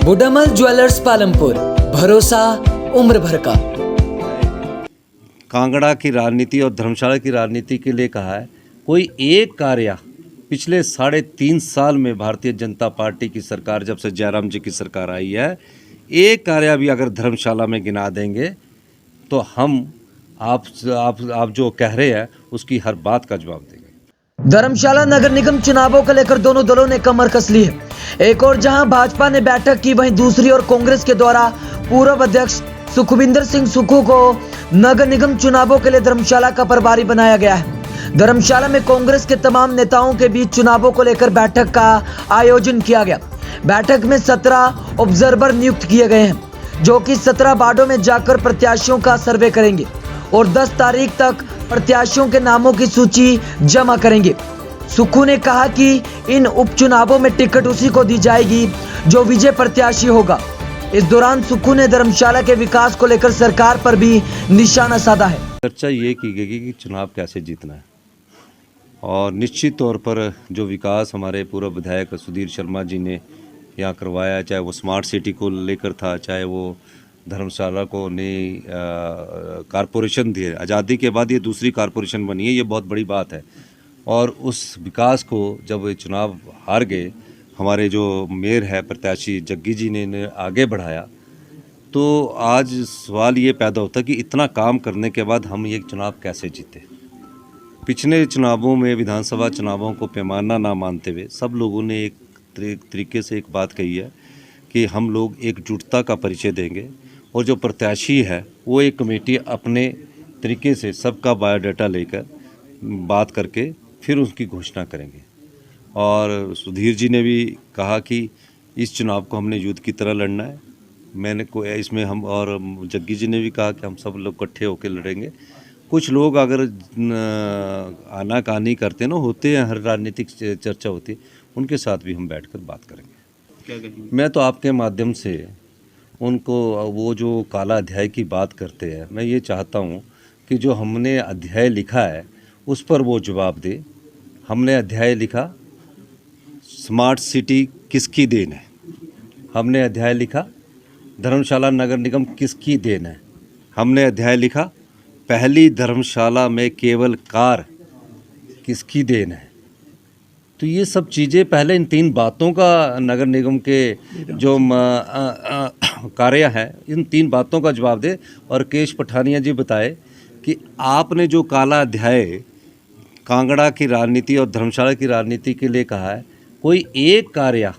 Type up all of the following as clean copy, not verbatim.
बुडामल jewellers Palampur, भरोसा उम्र भर का। कांगड़ा की राजनीति और धर्मशाला की राजनीति के लिए कहा है, कोई एक कार्य पिछले 3.5 साल में भारतीय जनता पार्टी की सरकार, जब से जयराम जी की सरकार आई है, एक कार्य भी अगर धर्मशाला में गिना देंगे तो हम आप जो कह रहे हैं उसकी हर बात का जवाब देंगे। धर्मशाला नगर निगम चुनावों को लेकर दोनों दलों ने कमर कस ली है। एक और जहां भाजपा ने बैठक की, वहीं दूसरी ओर कांग्रेस के द्वारा पूर्व अध्यक्ष सुखविंदर सिंह सुक्खू को नगर निगम चुनावों के लिए धर्मशाला का प्रभारी बनाया गया है। धर्मशाला में कांग्रेस के तमाम नेताओं के बीच चुनावों को लेकर बैठक का आयोजन किया गया। बैठक में 17 ऑब्जर्वर नियुक्त किए गए हैं, जो कि 17 वार्डों में जाकर प्रत्याशियों का सर्वे करेंगे और 10 तारीख तक प्रत्याशियों के नामों की सूची जमा करेंगे। सुक्खू ने कहा कि इन उपचुनावों में टिकट उसी को दी जाएगी जो विजय प्रत्याशी होगा। इस दौरान सुक्खू ने धर्मशाला के विकास को लेकर सरकार पर भी निशाना साधा है। चर्चा ये की गई कि चुनाव कैसे जीतना है, और निश्चित तौर पर जो विकास हमारे पूर्व विधायक सुधीर शर्मा जी ने यहाँ करवाया, चाहे वो स्मार्ट सिटी को लेकर था, चाहे वो धर्मशाला को नई कारपोरेशन दी है। आज़ादी के बाद ये दूसरी कारपोरेशन बनी है, ये बहुत बड़ी बात है। और उस विकास को जब ये चुनाव हार गए, हमारे जो मेयर है प्रत्याशी जग्गी जी ने आगे बढ़ाया, तो आज सवाल ये पैदा होता है कि इतना काम करने के बाद हम ये चुनाव कैसे जीते। पिछले चुनावों में, विधानसभा चुनावों को पैमाना ना मानते हुए सब लोगों ने एक तरीके से एक बात कही है कि हम लोग एकजुटता का परिचय देंगे, और जो प्रत्याशी है वो एक कमेटी अपने तरीके से सबका बायोडाटा लेकर बात करके फिर उसकी घोषणा करेंगे। और सुधीर जी ने भी कहा कि इस चुनाव को हमने युद्ध की तरह लड़ना है। मैंने को इसमें हम, और जग्गी जी ने भी कहा कि हम सब लोग इकट्ठे होकर लड़ेंगे। कुछ लोग अगर आनाकानी करते ना, होते हैं, हर राजनीतिक चर्चा होती है, उनके साथ भी हम बैठकर बात करेंगे। क्या कहेंगे? मैं तो आपके माध्यम से उनको, वो जो काला अध्याय की बात करते हैं, मैं ये चाहता हूँ कि जो हमने अध्याय लिखा है उस पर वो जवाब दे। हमने अध्याय लिखा स्मार्ट सिटी किसकी देन है, हमने अध्याय लिखा धर्मशाला नगर निगम किसकी देन है, हमने अध्याय लिखा पहली धर्मशाला में केवल कार किसकी देन है। तो ये सब चीज़ें पहले इन 3 बातों का नगर निगम के जो कार्य है, इन 3 बातों का जवाब दे। और केश पठानिया जी बताए कि आपने जो काला अध्याय कांगड़ा की राजनीति और धर्मशाला की राजनीति के लिए कहा है, कोई एक कार्य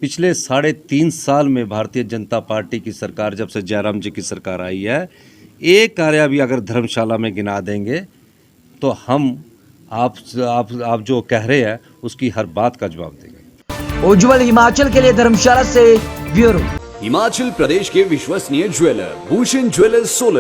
पिछले 3.5 साल में भारतीय जनता पार्टी की सरकार, जब से जयराम जी की सरकार आई है, एक कार्य भी अगर धर्मशाला में गिना देंगे तो हम आप जो कह रहे हैं उसकी हर बात का जवाब देंगे। उज्जवल हिमाचल के लिए धर्मशाला से ब्यूरो। हिमाचल प्रदेश के विश्वसनीय ज्वेलर भूषण ज्वेलर्स सोलन।